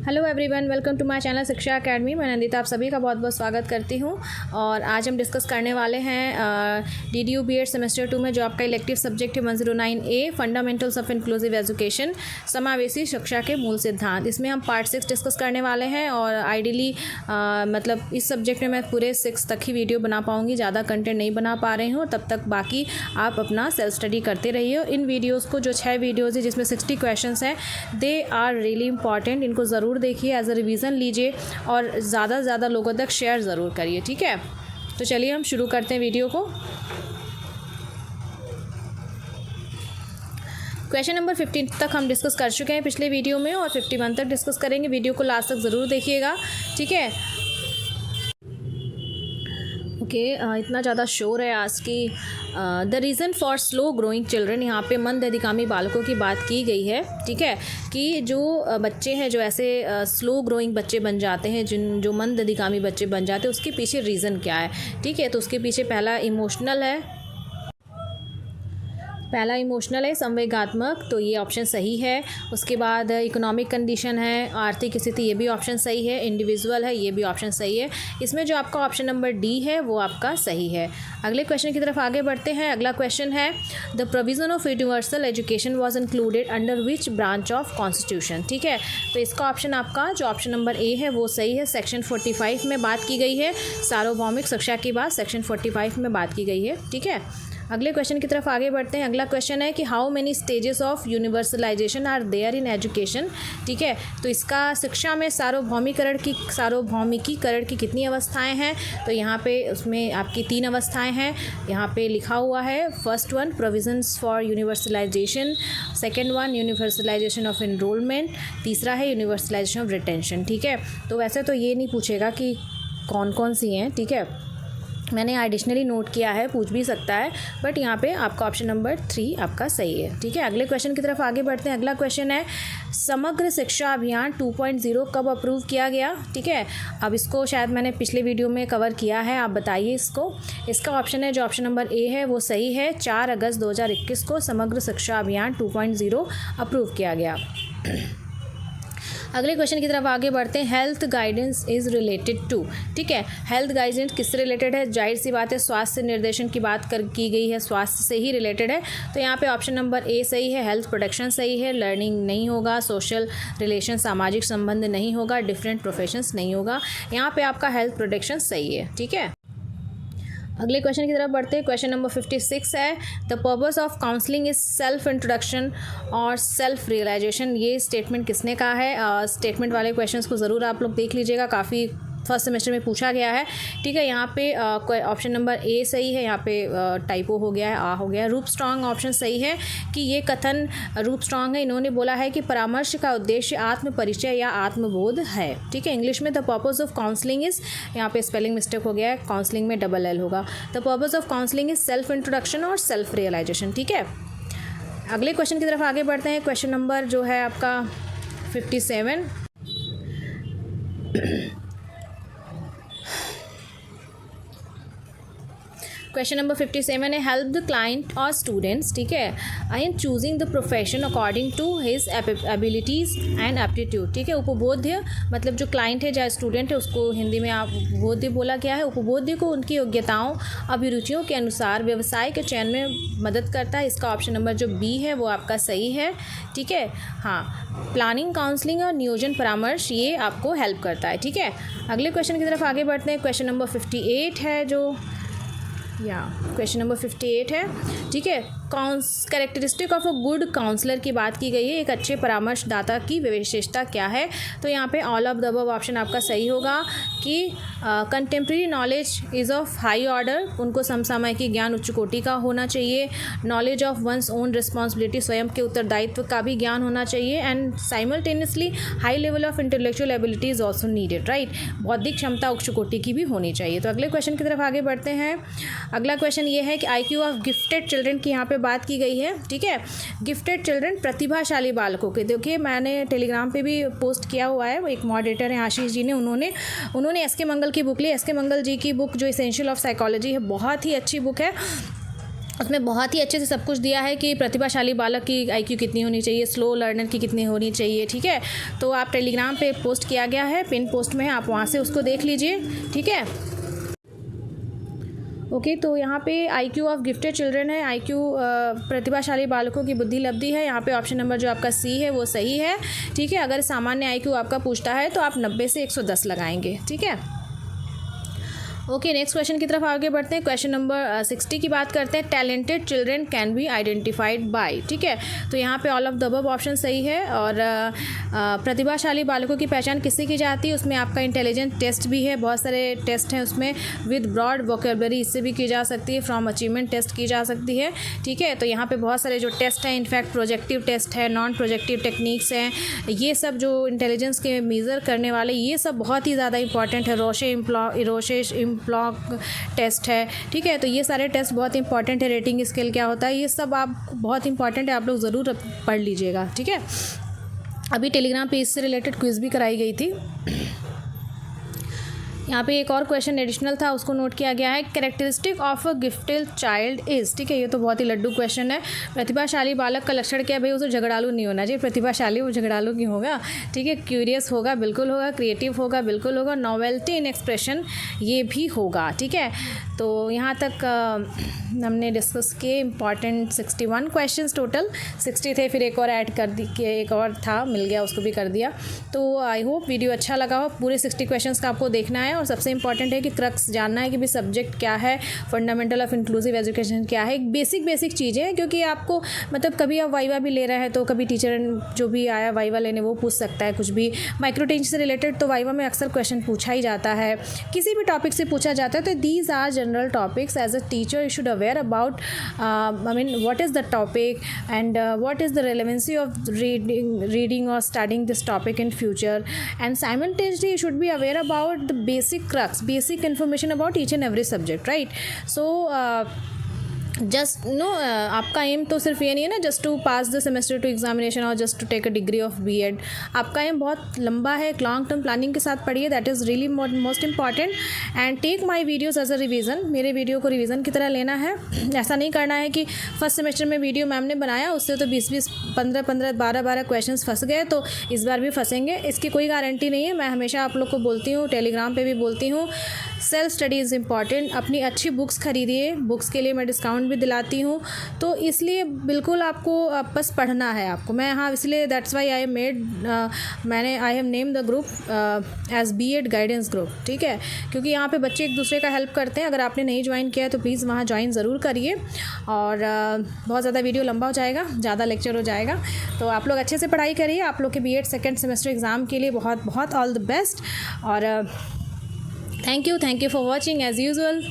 Hello everyone, welcome to my channel Shiksha Academy. मैं नंदिता आप सभी का बहुत बहुत स्वागत करती हूं। और आज हम डिस्कस करने वाले हैं DDU BEd सेमेस्टर 2 में जो आपका इलेक्टिव सब्जेक्ट है 109A fundamentals of inclusive education, समावेशी शिक्षा के मूल सिद्धांत। इसमें हम पार्ट 6 डिस्कस करने वाले हैं और आइडियली मतलब इस सब्जेक्ट में मैं पूरे 6 तक ही वीडियो बना पाऊँगी, ज़्यादा कंटेंट नहीं बना पा रही हूँ। तब तक बाकी आप अपना सेल्फ स्टडी करते रहिए। इन वीडियोज़ को जो 6 वीडियोज़ है जिसमें 60 क्वेश्चन हैं, दे आर रियली इंपॉर्टेंट। इनको ज़रूर देखिए, एज अ रिवीजन लीजिए और ज़्यादा से ज़्यादा लोगों तक शेयर ज़रूर करिए, ठीक है। तो चलिए हम शुरू करते हैं वीडियो को। क्वेश्चन नंबर 15 तक हम डिस्कस कर चुके हैं पिछले वीडियो में और 51 तक डिस्कस करेंगे। वीडियो को लास्ट तक ज़रूर देखिएगा, ठीक है। इतना ज़्यादा शोर है आज की। The reason for slow growing children, यहाँ पे मंद अधिगामी बालकों की बात की गई है, ठीक है। कि जो बच्चे हैं जो ऐसे स्लो ग्रोइंग बच्चे बन जाते हैं, जो मंद अधिगामी बच्चे बन जाते हैं, उसके पीछे रीज़न क्या है, ठीक है। तो उसके पीछे पहला इमोशनल है, संवेगात्मक, तो ये ऑप्शन सही है। उसके बाद इकोनॉमिक कंडीशन है, आर्थिक स्थिति, ये भी ऑप्शन सही है। इंडिविजुअल है, ये भी ऑप्शन सही है। इसमें जो आपका ऑप्शन नंबर डी है वो आपका सही है। अगले क्वेश्चन की तरफ आगे बढ़ते हैं। अगला क्वेश्चन है the provision of universal education was included under which branch of constitution, ठीक है। तो इसका ऑप्शन आपका जो ऑप्शन नंबर ए है वो सही है। सेक्शन 45 में बात की गई है, सार्वभौमिक शिक्षा की बात सेक्शन 45 में बात की गई है, ठीक है। अगले क्वेश्चन की तरफ आगे बढ़ते हैं। अगला क्वेश्चन है कि how many stages of universalization are there in education, ठीक है। तो इसका शिक्षा में सार्वभौमिकीकरण की कितनी अवस्थाएं हैं, तो यहाँ पे उसमें आपकी 3 अवस्थाएं हैं। यहाँ पे लिखा हुआ है, first one provisions for universalization, second one universalization of enrolment, तीसरा है यूनिवर्सलाइजेशन ऑफ रिटेंशन, ठीक है। तो वैसे तो ये नहीं पूछेगा कि कौन कौन सी हैं, ठीक है। मैंने एडिशनली नोट किया है, पूछ भी सकता है, बट यहाँ पे आपका ऑप्शन नंबर 3 आपका सही है, ठीक है। अगले क्वेश्चन की तरफ आगे बढ़ते हैं। अगला क्वेश्चन है समग्र शिक्षा अभियान 2.0 कब अप्रूव किया गया, ठीक है। अब इसको शायद मैंने पिछले वीडियो में कवर किया है, आप बताइए इसको। इसका ऑप्शन है जो ऑप्शन नंबर ए है वो सही है। 4 अगस्त 2021 को समग्र शिक्षा अभियान 2.0 अप्रूव किया गया। अगले क्वेश्चन की तरफ आगे बढ़ते हैं। Health guidance is related to, ठीक है। हेल्थ गाइडेंस किससे रिलेटेड है, जाहिर सी बात है स्वास्थ्य निर्देशन की बात की गई है, स्वास्थ्य से ही रिलेटेड है। तो यहाँ पे ऑप्शन नंबर ए सही है, हेल्थ प्रोटेक्शन सही है। लर्निंग नहीं होगा, सोशल रिलेशन सामाजिक संबंध नहीं होगा, डिफरेंट प्रोफेशंस नहीं होगा। यहाँ पे आपका हेल्थ प्रोटेक्शन सही है, ठीक है। अगले क्वेश्चन की तरफ बढ़ते हैं। क्वेश्चन नंबर 56 है the purpose of counselling is self introduction और सेल्फ रियलाइजेशन। ये स्टेटमेंट किसने कहा है, स्टेटमेंट वाले क्वेश्चंस को ज़रूर आप लोग देख लीजिएगा, काफ़ी फर्स्ट सेमेस्टर में पूछा गया है, ठीक है। यहाँ पे ऑप्शन नंबर ए सही है, यहाँ पे टाइपो हो गया है, हो गया है। रूप स्ट्रॉन्ग ऑप्शन सही है कि ये कथन रूप स्ट्रॉन्ग है। इन्होंने बोला है कि परामर्श का उद्देश्य आत्म परिचय या आत्मबोध है, ठीक है। इंग्लिश में the purpose of counselling is, यहाँ पे स्पेलिंग मिस्टेक हो गया है, काउंसलिंग में डबल एल होगा। The purpose of counselling is self introduction और सेल्फ रियलाइजेशन, ठीक है। अगले क्वेश्चन की तरफ आगे बढ़ते हैं। क्वेश्चन नंबर जो है आपका 57, क्वेश्चन नंबर 57 है हेल्प द क्लाइंट और स्टूडेंट्स, ठीक है, in choosing the profession according to his abilities and aptitude, ठीक है। उपबोध्य मतलब जो क्लाइंट है या स्टूडेंट है उसको हिंदी में आप उपबोध्य बोला गया है। उपबोध्य को उनकी योग्यताओं अभिरुचियों के अनुसार व्यवसाय के चयन में मदद करता है। इसका ऑप्शन नंबर जो बी है वो आपका सही है, ठीक है। हाँ, प्लानिंग, काउंसलिंग और नियोजन परामर्श ये आपको हेल्प करता है, ठीक है। अगले क्वेश्चन की तरफ आगे बढ़ते हैं। क्वेश्चन नंबर 58 है जो क्वेश्चन नंबर 58 है, ठीक है। Characteristic of a good counsellor की बात की गई है। एक अच्छे परामर्शदाता की विशेषता क्या है, तो यहाँ पे all of the above option आपका सही होगा कि contemporary knowledge is of high order, उनको समसामयिक ज्ञान उच्च कोटि का होना चाहिए। Knowledge of one's own responsibility, स्वयं के उत्तरदायित्व का भी ज्ञान होना चाहिए। And simultaneously high level of intellectual ability is also needed, right. बौद्धिक क्षमता उच्च कोटि की भी होनी चाहिए। तो अगले क्वेश्चन की तरफ आगे बढ़ते हैं। अगला क्वेश्चन ये है कि IQ ऑफ गिफ्टेड चिल्ड्रन की यहाँ पे बात की गई है, ठीक है। गिफ्टेड चिल्ड्रन प्रतिभाशाली बालकों के, देखिए मैंने टेलीग्राम पे भी पोस्ट किया हुआ है, वो एक मॉडरेटर हैं आशीष जी ने, उन्होंने एस के मंगल की बुक ली। एस के मंगल जी की बुक जो इसेंशियल ऑफ साइकोलॉजी है बहुत ही अच्छी बुक है। उसमें बहुत ही अच्छे से सब कुछ दिया है कि प्रतिभाशाली बालक की IQ कितनी होनी चाहिए, स्लो लर्नर की कितनी होनी चाहिए, ठीक है। तो आप टेलीग्राम पे पोस्ट किया गया है, पिन पोस्ट में है, आप वहाँ से उसको देख लीजिए, ठीक है। ओके तो यहाँ पे IQ ऑफ गिफ्टेड चिल्ड्रन है, IQ प्रतिभाशाली बालकों की बुद्धि लब्धि है। यहाँ पे ऑप्शन नंबर जो आपका C है वो सही है, ठीक है। अगर सामान्य IQ आपका पूछता है तो आप 90 से 110 लगाएंगे, ठीक है। ओके नेक्स्ट क्वेश्चन की तरफ आगे बढ़ते हैं। क्वेश्चन नंबर 60 की बात करते हैं। Talented children can be identified by, ठीक है। तो यहाँ पे all of the above option सही है। और प्रतिभाशाली बालकों की पहचान किससे की जाती है, उसमें आपका इंटेलिजेंट टेस्ट भी है, बहुत सारे टेस्ट हैं उसमें, विद ब्रॉड वोकेबलरी इससे भी की जा सकती है, फ्रॉम अचीवमेंट टेस्ट की जा सकती है, ठीक है। तो यहाँ पे बहुत सारे जो टेस्ट हैं, इनफैक्ट प्रोजेक्टिव टेस्ट है, नॉन प्रोजेक्टिव टेक्निक्स हैं, ये सब जो इंटेलिजेंस के मेज़र करने वाले ये सब बहुत ही ज़्यादा इंपॉर्टेंट है। रोशे ब्लॉक टेस्ट है, ठीक है। तो ये सारे टेस्ट बहुत इंपॉर्टेंट है। रेटिंग स्केल क्या होता है, ये सब आप बहुत इंपॉर्टेंट है, आप लोग ज़रूर पढ़ लीजिएगा, ठीक है। अभी टेलीग्राम पे इससे रिलेटेड क्विज़ भी कराई गई थी। यहाँ पे एक और क्वेश्चन एडिशनल था, उसको नोट किया गया है। Characteristic of a gifted child is, ठीक है। ये तो बहुत ही लड्डू क्वेश्चन है। प्रतिभाशाली बालक का लक्षण क्या है भाई, उसे झगड़ालू नहीं होना चाहिए। प्रतिभाशाली वो झगड़ालू क्यों होगा, ठीक है। क्यूरियस होगा, बिल्कुल होगा। क्रिएटिव होगा, बिल्कुल होगा। नॉवेल्टी इन एक्सप्रेशन ये भी होगा, ठीक है। तो यहाँ तक हमने डिस्कस किए इंपॉर्टेंट 61 क्वेश्चंस, टोटल 60 थे, फिर एक और ऐड कर दी, एक और था मिल गया, उसको भी कर दिया। तो आई होप वीडियो अच्छा लगा हो। पूरे 60 क्वेश्चंस का आपको देखना है और सबसे इंपॉर्टेंट है कि क्रक्स जानना है कि भी सब्जेक्ट क्या है, फंडामेंटल ऑफ इंक्लूसिव एजुकेशन क्या है, बेसिक चीज़ें हैं। क्योंकि आपको मतलब कभी आप वाइवा भी ले रहे हैं तो कभी टीचर जो भी आया वाइवा लेने वो पूछ सकता है कुछ भी। माइक्रो टेंशन से रिलेटेड तो वाइवा में अक्सर क्वेश्चन पूछा ही जाता है, किसी भी टॉपिक से पूछा जाता है। तो these are general topics, as a teacher you should aware about I mean what is the topic and what is the relevancy of reading or studying this topic in future, and simultaneously you should be aware about the basic information about each and every subject, right? So just know आपका aim तो सिर्फ ये नहीं है ना just to pass the semester to examination और just to take a degree of B.Ed। आपका M बहुत लंबा है, लॉन्ग टर्म प्लानिंग के साथ पढ़िए, that is really most important. And take my videos as a revision, मेरे वीडियो को रिवीजन की तरह लेना है। ऐसा नहीं करना है कि फर्स्ट सेमेस्टर में वीडियो मैम ने बनाया उससे तो 20 15 12 क्वेश्चन फंस गए तो इस बार भी फंसेंगे, इसकी कोई गारंटी नहीं है। मैं हमेशा आप लोग को बोलती हूँ, टेलीग्राम पर भी बोलती हूँ, सेल्फ स्टडी इज़ इम्पॉर्टेंट। अपनी अच्छी बुक्स खरीदिए, बुक्स के लिए मैं डिस्काउंट भी दिलाती हूँ, तो इसलिए बिल्कुल आपको बस पढ़ना है आपको। मैं हाँ इसलिए that's why I have name the group as B.Ed guidance group, ठीक है। क्योंकि यहाँ पे बच्चे एक दूसरे का हेल्प करते हैं। अगर आपने नहीं ज्वाइन किया है तो प्लीज़ वहाँ ज्वाइन ज़रूर करिए। और बहुत ज़्यादा वीडियो लंबा हो जाएगा, ज़्यादा लेक्चर हो जाएगा, तो आप लोग अच्छे से पढ़ाई करिए। आप लोग के B.Ed सेकेंड सेमेस्टर एग्ज़ाम के लिए बहुत बहुत ऑल द बेस्ट। और thank you for watching as usual।